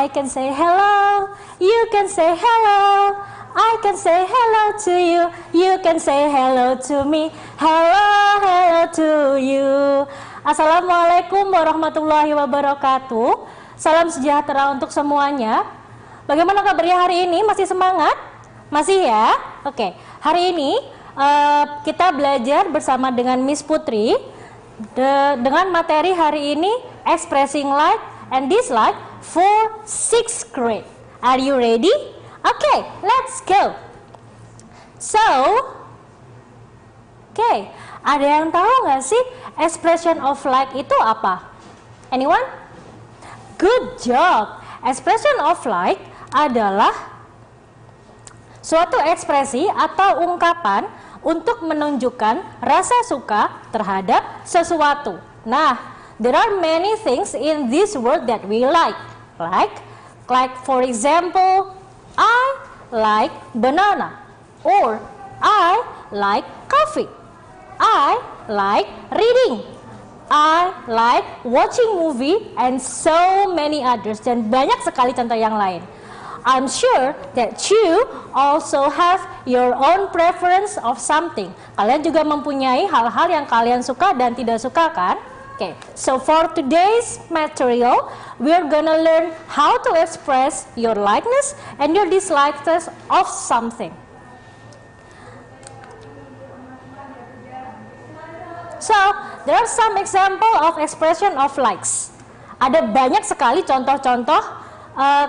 can say hello, you can say hello, I can say hello to you, you can say hello to me, hello, hello to you. Assalamualaikum warahmatullahi wabarakatuh. Salam sejahtera untuk semuanya. Bagaimana kabarnya hari ini? Masih semangat? Masih ya? Oke, hari ini kita belajar bersama dengan Miss Putri dengan materi hari ini expressing like and dislike for 6th grade. Are you ready? Okay, let's go. So, ada yang tahu nggak sih expression of like itu apa? Anyone? Good job. Expression of like adalah suatu ekspresi atau ungkapan untuk menunjukkan rasa suka terhadap sesuatu. Nah, there are many things in this world that we like. Like for example, I like banana, or I like coffee. I like reading. I like watching movie, and so many others. Dan banyak sekali contoh yang lain. I'm sure that you also have your own preference of something. Kalian juga mempunyai hal-hal yang kalian suka dan tidak suka, kan? Okay, so for today's material, we're gonna learn how to express your likeness and your dislikes of something. So, there are some example of expression of likes. Ada banyak sekali contoh-contoh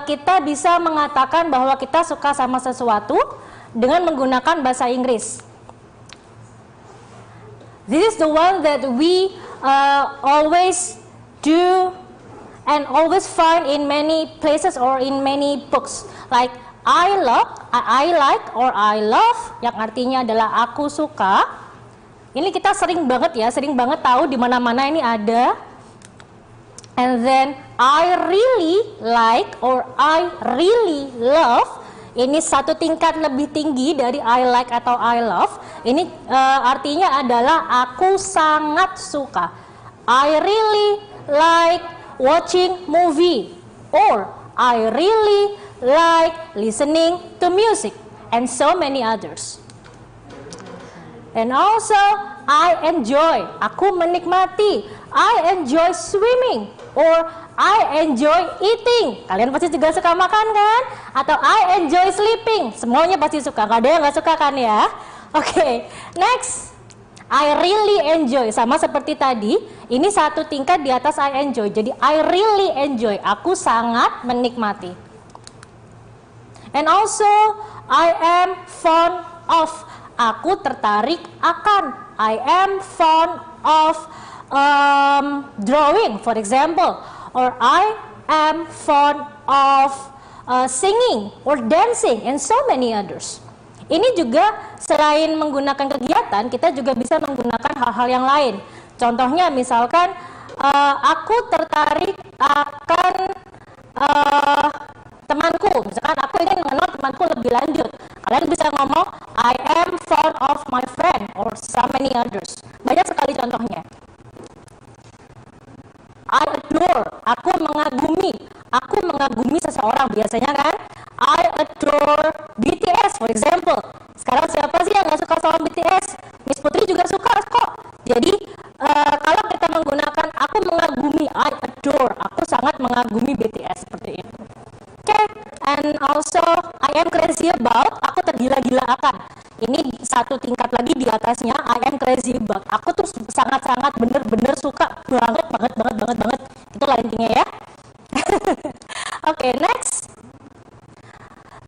kita bisa mengatakan bahwa kita suka sama sesuatu dengan menggunakan bahasa Inggris. This is the one that we always do and always find in many places or in many books. Like I like or I love, yang artinya adalah aku suka. Ini kita sering banget tahu di mana-mana ini ada. And then I really like or I really love. Ini satu tingkat lebih tinggi dari I like atau I love. Ini artinya adalah aku sangat suka. I really like watching movie, or I really like listening to music, and so many others. And also, I enjoy, aku menikmati. I enjoy swimming, or I enjoy eating. Kalian pasti juga suka makan, kan? Atau I enjoy sleeping. Semuanya pasti suka, gak ada yang gak suka, kan ya? Oke, next. I really enjoy, sama seperti tadi. Ini satu tingkat di atas I enjoy. Jadi I really enjoy, aku sangat menikmati. And also, I am fond of, aku tertarik akan. I am fond of drawing, for example, or I am fond of singing or dancing, and so many others. Ini juga selain menggunakan kegiatan, kita juga bisa menggunakan hal-hal yang lain. Contohnya misalkan aku tertarik akan temanku, misalkan aku ingin mengenal temanku lebih lanjut. Kalian bisa ngomong I am fond of my friend or so many others. Banyak sekali contohnya. I adore, aku mengagumi seseorang biasanya, kan? I adore BTS, for example. Sekarang siapa sih yang gak suka sama BTS? Miss Putri juga suka kok. Jadi kalau kita menggunakan aku mengagumi, I adore, aku sangat mengagumi BTS, seperti itu. Okay, and also I am crazy about, aku tergila-gila akan. Ini satu tingkat lagi di atasnya, I am crazy about. Aku tuh sangat-sangat bener-bener suka banget. Itulah intinya ya. Okay, next.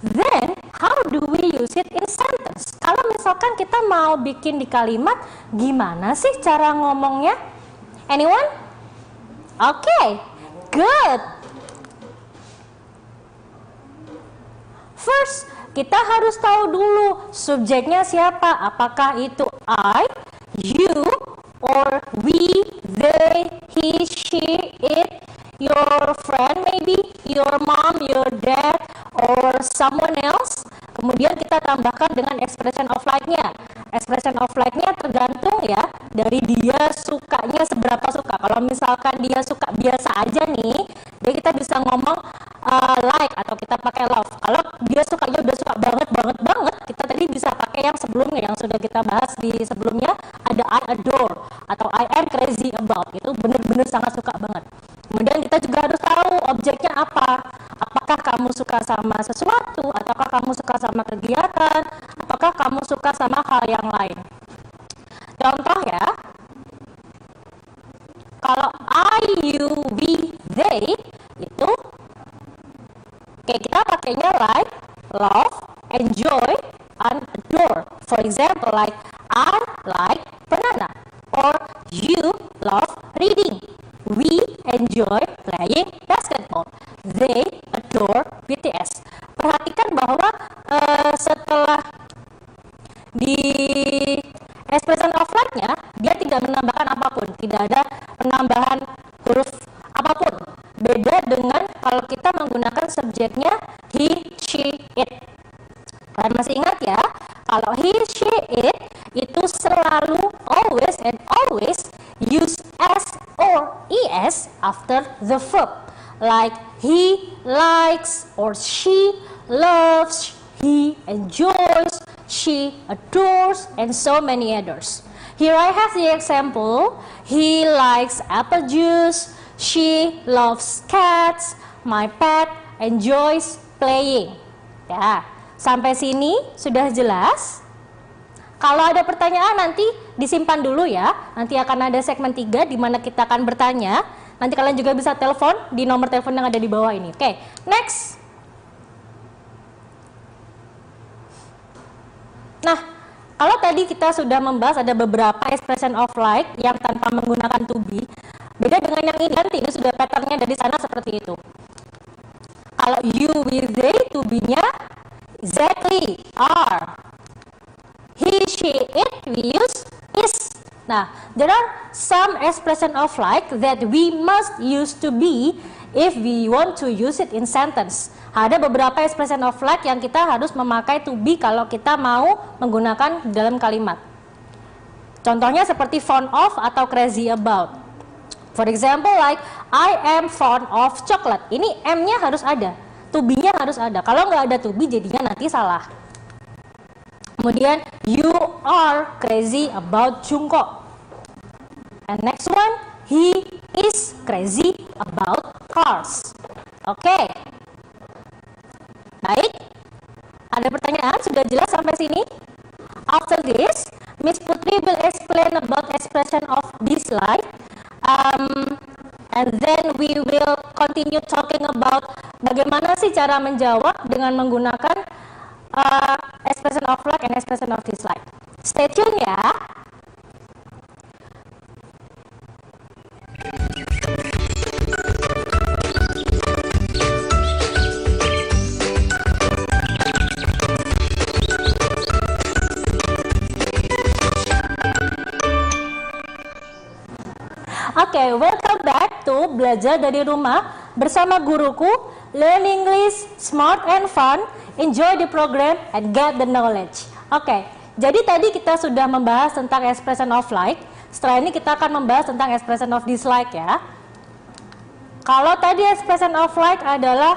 Then, how do we use it in sentence? Kalau misalkan kita mau bikin di kalimat, gimana sih cara ngomongnya? Anyone? Okay, good. First, kita harus tahu dulu subjeknya siapa. Apakah itu I, you, or we, they, he, she, it, your friend, maybe your mom, your dad, or someone else. Kemudian kita tambahkan dengan expression of like-nya. Expression of like-nya tergantung ya dari dia sukanya seberapa suka. Kalau misalkan dia suka biasa aja nih, jadi kita bisa ngomong like atau kita pakai love. Kalau dia sukanya udah suka banget, kita tadi bisa pakai yang sebelumnya yang sudah kita bahas di sebelumnya, ada I adore atau I am crazy about. Itu benar-benar sangat suka banget. Kemudian kita juga harus tahu objeknya apa. Apakah kamu suka sama sesuatu, ataukah kamu suka sama kegiatan, apakah kamu suka sama hal yang lain. Contoh ya, kalau I, you, we, they itu kita pakainya like, love, enjoy, and adore. For example, like I like banana, or you love reading. We enjoy playing basketball. They adore BTS. Perhatikan bahwa setelah di expression of like-nya, dia tidak menambahkan apapun, tidak ada penambahan huruf apapun. Beda dengan kalau kita menggunakan subjeknya he, she, it. Kalian masih ingat ya, kalau he, she, it itu selalu always and always use s or es after the verb. Like he likes or she loves, he enjoys, she adores, and so many others. Here I have the example. He likes apple juice, she loves cats, my pet enjoys playing. Ya, sampai sini sudah jelas? Kalau ada pertanyaan nanti disimpan dulu ya. Nanti akan ada segmen 3 di mana kita akan bertanya. Nanti kalian juga bisa telepon di nomor telepon yang ada di bawah ini. Oke, next. Nah, kalau tadi kita sudah membahas ada beberapa expression of like yang tanpa menggunakan to be. Beda dengan yang ini, nanti ini sudah patternnya dari sana seperti itu. Kalau you, we, they, to be-nya exactly, are. He, she, it, we use is. Nah, there are some expression of like that we must use to be if we want to use it in sentence. Ada beberapa expression of like yang kita harus memakai to be kalau kita mau menggunakan dalam kalimat. Contohnya seperti fond of atau crazy about. For example, like I am fond of chocolate. Ini M-nya harus ada, to be-nya harus ada. Kalau nggak ada to be, jadinya nanti salah. Kemudian, you are crazy about Jungkook. And next one, he is crazy about cars. Oke. Baik. Ada pertanyaan? Sudah jelas sampai sini? After this, Miss Putri will explain about expression of dislike. And then we will continue talking about bagaimana sih cara menjawab dengan menggunakan expression of like and expression of dislike. Stay tune ya. Oke, welcome back to Belajar dari Rumah bersama guruku. Learn English, smart and fun. Enjoy the program and get the knowledge. Oke, jadi tadi kita sudah membahas tentang expression of like. Setelah ini kita akan membahas tentang expression of dislike ya. Kalau tadi expression of like adalah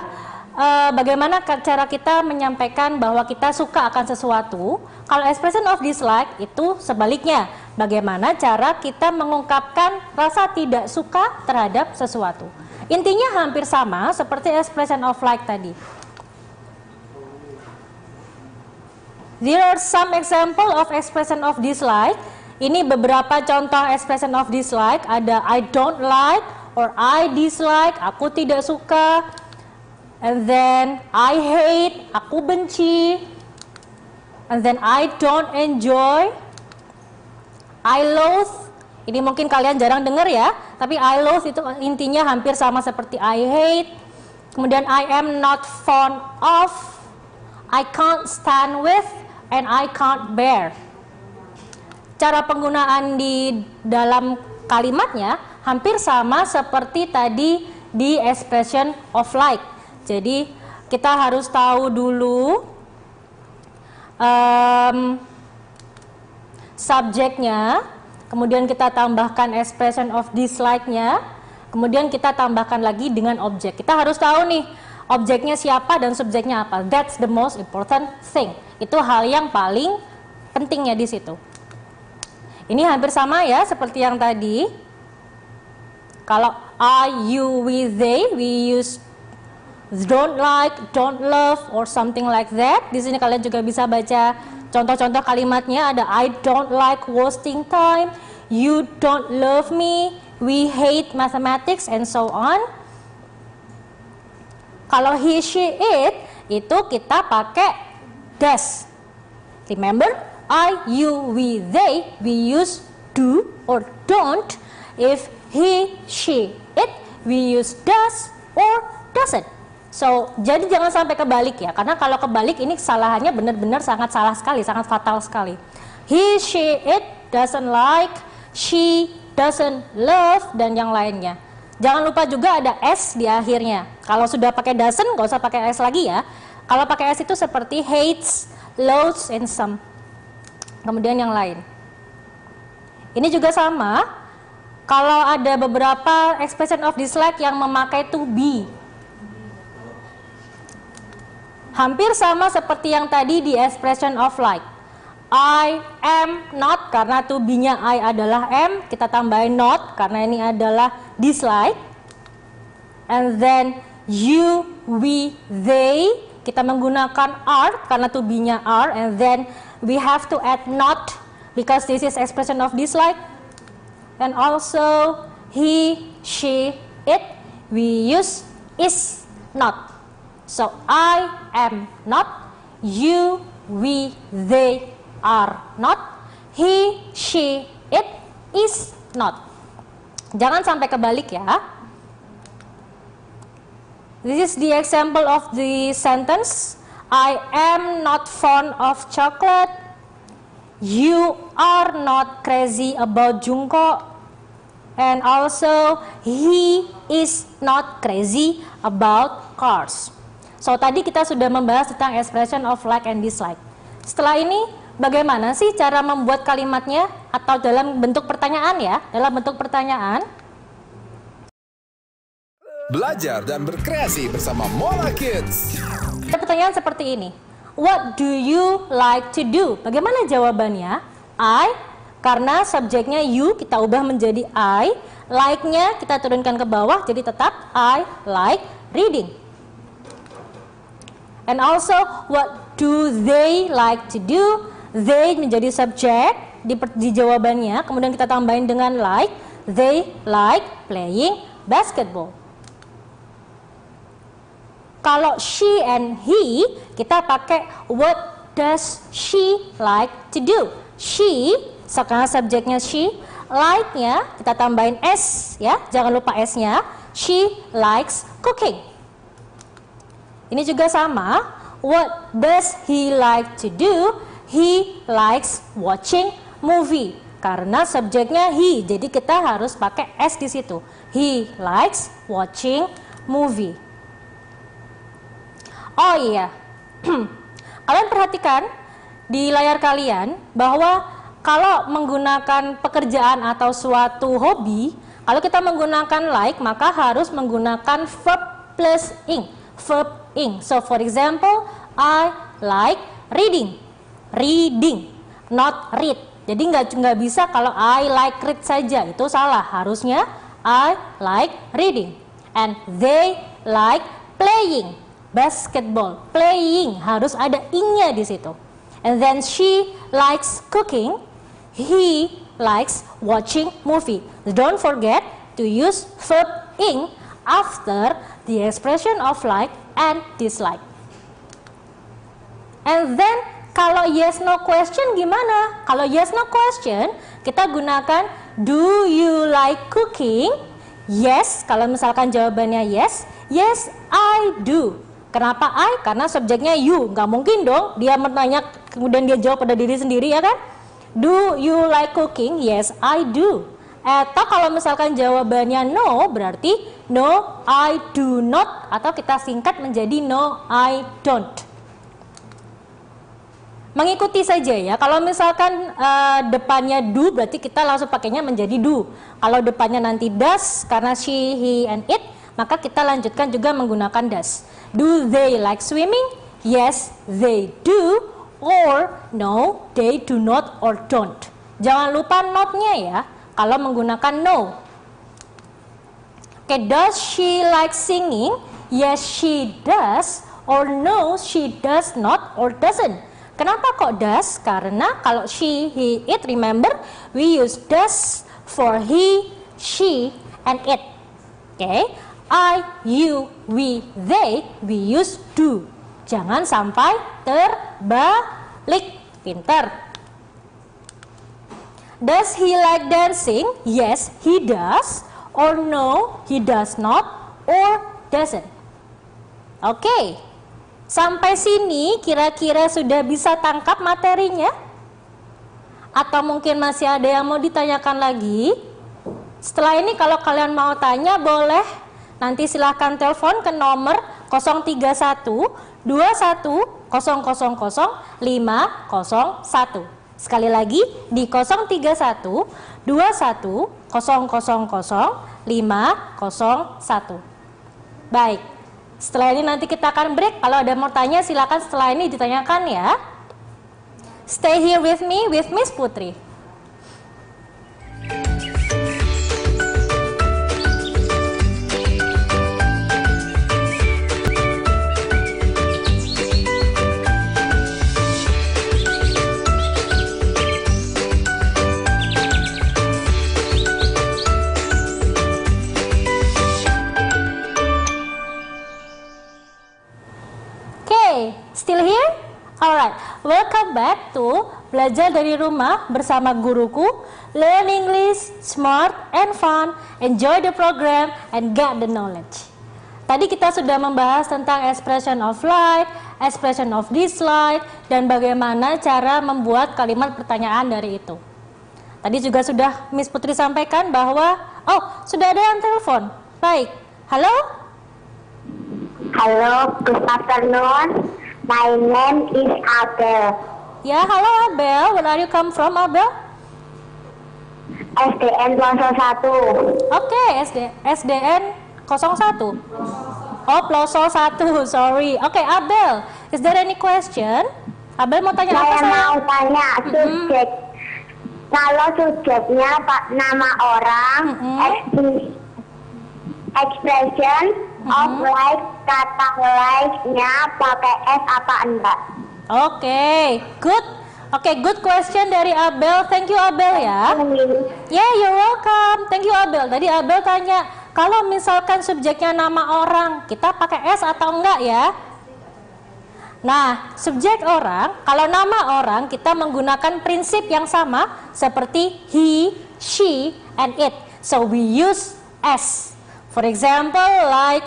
bagaimana cara kita menyampaikan bahwa kita suka akan sesuatu. Kalau expression of dislike itu sebaliknya, bagaimana cara kita mengungkapkan rasa tidak suka terhadap sesuatu. Intinya hampir sama seperti expression of like tadi. There are some example of expression of dislike. Ini beberapa contoh expression of dislike. Ada I don't like or I dislike, aku tidak suka. And then I hate, aku benci. And then I don't enjoy, I loathe. Ini mungkin kalian jarang dengar ya, tapi I loathe itu intinya hampir sama seperti I hate. Kemudian I am not fond of, I can't stand with, and I can't bear. Cara penggunaan di dalam kalimatnya hampir sama seperti tadi the expression of like. Jadi kita harus tahu dulu subjeknya, kemudian kita tambahkan expression of dislike-nya, kemudian kita tambahkan lagi dengan objek. Kita harus tahu nih objeknya siapa dan subjeknya apa. That's the most important thing. Itu hal yang paling pentingnya di situ. Ini hampir sama ya seperti yang tadi. Kalau I, you, we, they, we use don't like, don't love, or something like that. Di sini kalian juga bisa baca contoh-contoh kalimatnya. Ada I don't like wasting time, you don't love me, we hate mathematics, and so on. Kalau he, she, it, itu kita pakai das. Remember, I, you, we, they, we use do or don't. If he, she, it, we use does or doesn't. So, jadi jangan sampai kebalik ya, karena kalau kebalik ini kesalahannya benar-benar sangat salah sekali, sangat fatal sekali. He, she, it doesn't like, she doesn't love, dan yang lainnya. Jangan lupa juga ada s di akhirnya. Kalau sudah pakai doesn't, nggak usah pakai s lagi ya. Kalau pakai s itu seperti hates, loathes, and some. Kemudian yang lain. Ini juga sama. Kalau ada beberapa expression of dislike yang memakai to be. Hampir sama seperti yang tadi di expression of like. I am not, karena to be-nya I adalah am, kita tambahin not karena ini adalah dislike. And then you, we, they, kita menggunakan are karena to be-nya are, and then we have to add not because this is expression of dislike. And also he, she, it, we use is not. So I am not, you, we, they are not, he, she, it is not. Jangan sampai kebalik ya. This is the example of the sentence. I am not fond of chocolate. You are not crazy about Jungkook. And also he is not crazy about cars. So tadi kita sudah membahas tentang expression of like and dislike. Setelah ini bagaimana sih cara membuat kalimatnya atau dalam bentuk pertanyaan ya? Dalam bentuk pertanyaan. Belajar dan berkreasi bersama Mola Kids. Pertanyaan seperti ini. What do you like to do? Bagaimana jawabannya? I, karena subjeknya you kita ubah menjadi I. Like-nya kita turunkan ke bawah jadi tetap I like reading. And also, what do they like to do? They menjadi subjek di jawabannya, kemudian kita tambahin dengan like. They like playing basketball. Kalau she and he, kita pakai what does she like to do? She, sekarang subjeknya she, like-nya kita tambahin s ya, jangan lupa s-nya. She likes cooking. Ini juga sama. What does he like to do? He likes watching movie. Karena subjeknya he, jadi kita harus pakai s di situ. He likes watching movie. Oh iya, kalian perhatikan di layar kalian bahwa kalau menggunakan pekerjaan atau suatu hobi, kalau kita menggunakan like maka harus menggunakan verb plus ing. Verb ing. So for example, I like reading. Reading, not read. Jadi nggak bisa kalau I like read saja, itu salah. Harusnya I like reading. And they like playing basketball. Playing harus ada ing-nya di situ. And then she likes cooking. He likes watching movie. Don't forget to use verb ing after the expression of like and dislike. And then kalau yes no question gimana? Kalau yes no question kita gunakan do you like cooking? Yes, kalau misalkan jawabannya yes, yes I do. Kenapa I? Karena subjeknya you. Nggak mungkin dong dia bertanya kemudian dia jawab pada diri sendiri ya kan? Do you like cooking? Yes I do. Atau kalau misalkan jawabannya no, berarti no, I do not, atau kita singkat menjadi no, I don't. Mengikuti saja ya. Kalau misalkan depannya do, berarti kita langsung pakainya menjadi do. Kalau depannya nanti does, karena she, he, and it, maka kita lanjutkan juga menggunakan does. Do they like swimming? Yes, they do. Or no, they do not or don't. Jangan lupa not-nya ya, kalau menggunakan no. Okay, does she like singing? Yes, she does. Or no, she does not or doesn't. Kenapa kok does? Karena kalau she, he, it, remember, we use does for he, she, and it. Okay, I, you, we, they, we use do. Jangan sampai terbalik. Pinter. Does he like dancing? Yes, he does. Or no, he does not or doesn't. Oke. Sampai sini kira-kira sudah bisa tangkap materinya? Atau mungkin masih ada yang mau ditanyakan lagi? Setelah ini kalau kalian mau tanya boleh nanti silahkan telepon ke nomor 031 21 000 501. Sekali lagi di 031 21 000 501. Baik, setelah ini nanti kita akan break. Kalau ada mau tanya silakan setelah ini ditanyakan ya. Stay here with me, with Miss Putri. Still here? Alright, welcome back to Belajar dari Rumah bersama guruku. Learn English, smart and fun, enjoy the program and get the knowledge. Tadi kita sudah membahas tentang expression of like, expression of dislike, dan bagaimana cara membuat kalimat pertanyaan dari itu. Tadi juga sudah Miss Putri sampaikan bahwa, oh sudah ada yang telepon. Baik, halo? Halo, good afternoon. My name is Abel. Ya, halo Abel. Where are you come from, Abel? SDN 01. Oke, SDN 01. Oh, Ploso 1, sorry. Oke, Abel, is there any question? Abel mau tanya apa? Saya mau tanya subjek. Kalau subjeknya nama orang, expression of like, kata like-nya pakai S apa enggak? Oke, good. Oke, good question dari Abel. Thank you Abel ya. Yeah, you're welcome. Thank you Abel. Tadi Abel tanya, kalau misalkan subjeknya nama orang, kita pakai S atau enggak ya? Nah, subjek orang, kalau nama orang kita menggunakan prinsip yang sama seperti he, she, and it. So we use S. For example, like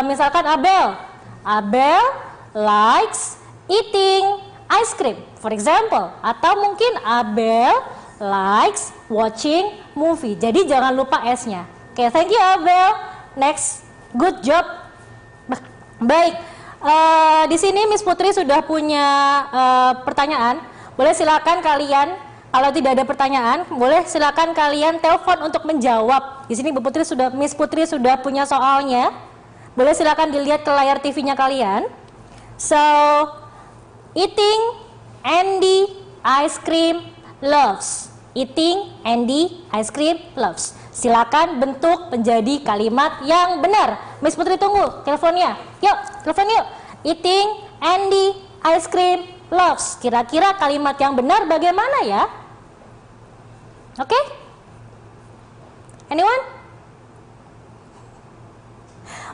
misalkan Abel likes eating ice cream, for example. Atau mungkin Abel likes watching movie. Jadi jangan lupa S-nya. Oke, thank you Abel. Next, good job. Baik, di sini Miss Putri sudah punya pertanyaan. Boleh silakan kalian. Kalau tidak ada pertanyaan, boleh silakan kalian telepon untuk menjawab. Di sini Miss Putri sudah punya soalnya. Boleh silakan dilihat ke layar TV-nya kalian. So, eating Andy ice cream loves. Eating Andy ice cream loves. Silakan bentuk menjadi kalimat yang benar. Miss Putri tunggu teleponnya. Yuk, telepon yuk. Eating Andy ice cream loves. Kira-kira kalimat yang benar bagaimana ya? Oke? Anyone?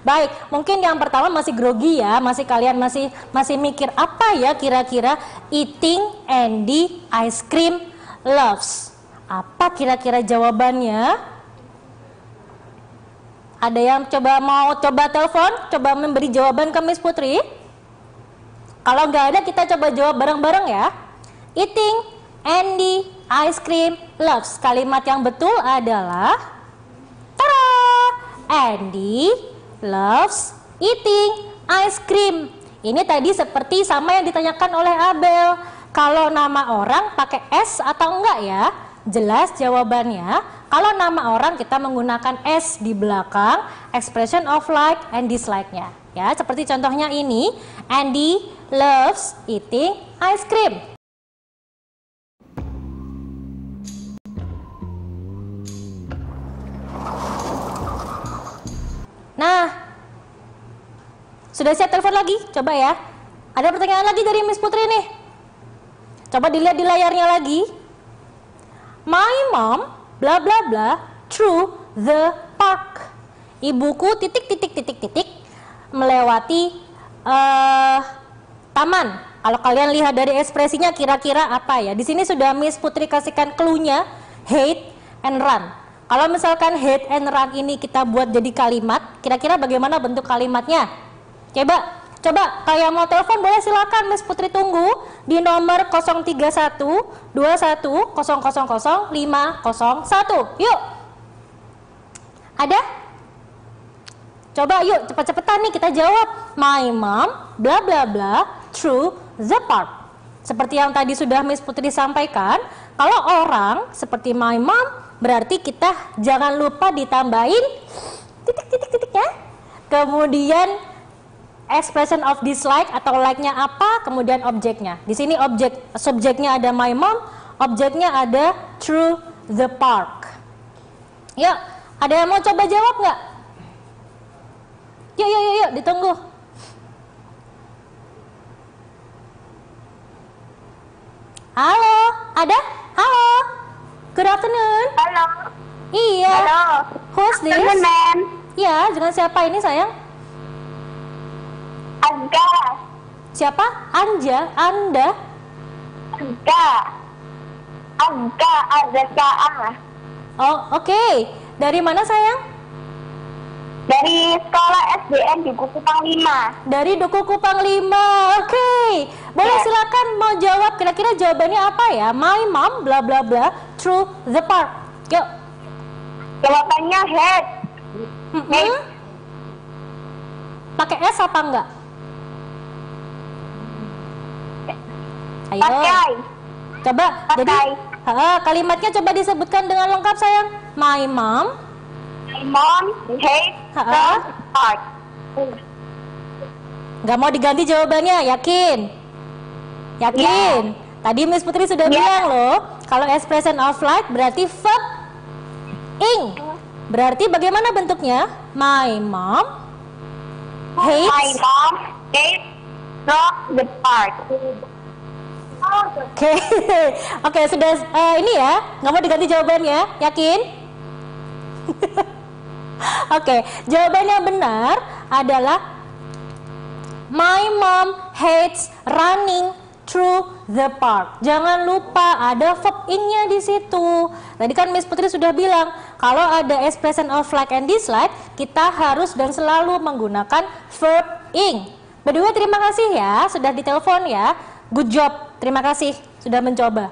Baik, mungkin yang pertama masih grogi ya, kalian masih mikir apa ya kira-kira eating Andy ice cream loves. Apa kira-kira jawabannya? Ada yang mau coba telepon, coba memberi jawaban ke Miss Putri? Kalau nggak ada kita coba jawab bareng-bareng ya. Eating Andy ice cream loves. Kalimat yang betul adalah tada! Andy loves eating ice cream. Ini tadi seperti sama yang ditanyakan oleh Abel. Kalau nama orang pakai S atau enggak ya? Jelas jawabannya. Kalau nama orang kita menggunakan S di belakang expression of like and dislike-nya. Ya, seperti contohnya ini, Andy loves eating ice cream. Nah, sudah siap telepon lagi? Coba ya. Ada pertanyaan lagi dari Miss Putri nih. Coba dilihat di layarnya lagi. My mom bla bla bla through the park. Ibuku titik melewati taman. Kalau kalian lihat dari ekspresinya kira-kira apa ya? Di sini sudah Miss Putri kasihkan clue-nya, hate and run. Kalau misalkan hate and run ini kita buat jadi kalimat, kira-kira bagaimana bentuk kalimatnya? Coba kayak mau telepon boleh silakan, Miss Putri tunggu di nomor 031 21 000 501. Yuk. Ada? Coba yuk cepet-cepetan nih kita jawab. My mom bla bla bla through the park. Seperti yang tadi sudah Miss Putri sampaikan, kalau orang seperti my mom berarti kita jangan lupa ditambahin titik ya. Kemudian expression of dislike atau like-nya apa, kemudian objeknya. Di sini subjeknya ada my mom, objeknya ada through the park. Yuk, ada yang mau coba jawab nggak? Yuk, ditunggu. Halo, ada? Halo, good afternoon. Halo. Iya. Halo. Who's this? Teman. Ya, dengan siapa ini sayang? Angga. Siapa? Anja? Anda? Angga Azka. Oh, oke. Dari mana sayang? Dari sekolah SDN di Duku Kupang 5. Dari Duku Kupang 5. Oke. Boleh Yes. silakan mau jawab, kira-kira jawabannya apa ya? My mom bla bla bla through the park. Yuk. Jawabannya head. Mm-mm. Pakai S apa enggak? Ayo. Pakai. Coba. Pakai. Jadi kalimatnya coba disebutkan dengan lengkap sayang. My mom. My mom hates the park. Nggak mau diganti jawabannya, yakin? Yakin? Tadi Miss Putri sudah bilang loh, kalau expression of like berarti verb ing. Berarti bagaimana bentuknya? My mom My hates. mom hates the park. Oke, oke sudah ini ya, nggak mau diganti jawabannya, yakin? Oke, jawabannya benar adalah my mom hates running through the park. Jangan lupa ada verb ing-nya di situ. Tadi kan Miss Putri sudah bilang, kalau ada expression of like and dislike, kita harus dan selalu menggunakan verb ing. By the way, terima kasih ya sudah ditelepon ya. Good job, terima kasih sudah mencoba.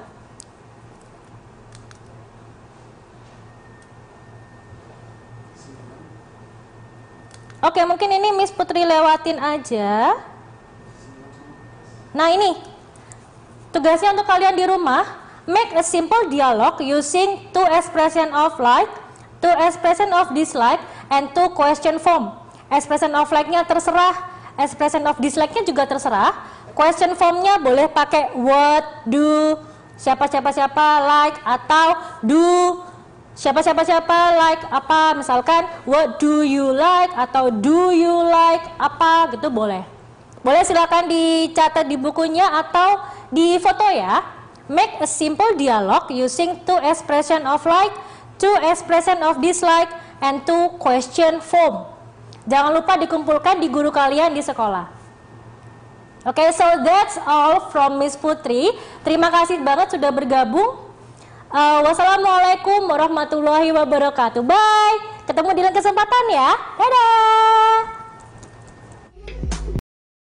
Oke, mungkin ini Miss Putri lewatin aja. Nah ini, tugasnya untuk kalian di rumah, make a simple dialogue using two expression of like, two expression of dislike, and two question form. Expression of like-nya terserah, expression of dislike-nya juga terserah. Question form-nya boleh pakai what, do, siapa, like, atau do, siapa, like, apa, misalkan what do you like, atau do you like, apa, gitu boleh. Boleh silakan dicatat di bukunya atau di foto ya. Make a simple dialogue using two expression of like, two expression of dislike, and two question form. Jangan lupa dikumpulkan di guru kalian di sekolah. Oke, so that's all from Miss Putri. Terima kasih banget sudah bergabung. Wassalamualaikum warahmatullahi wabarakatuh. Bye. Ketemu di lain kesempatan ya. Dadah.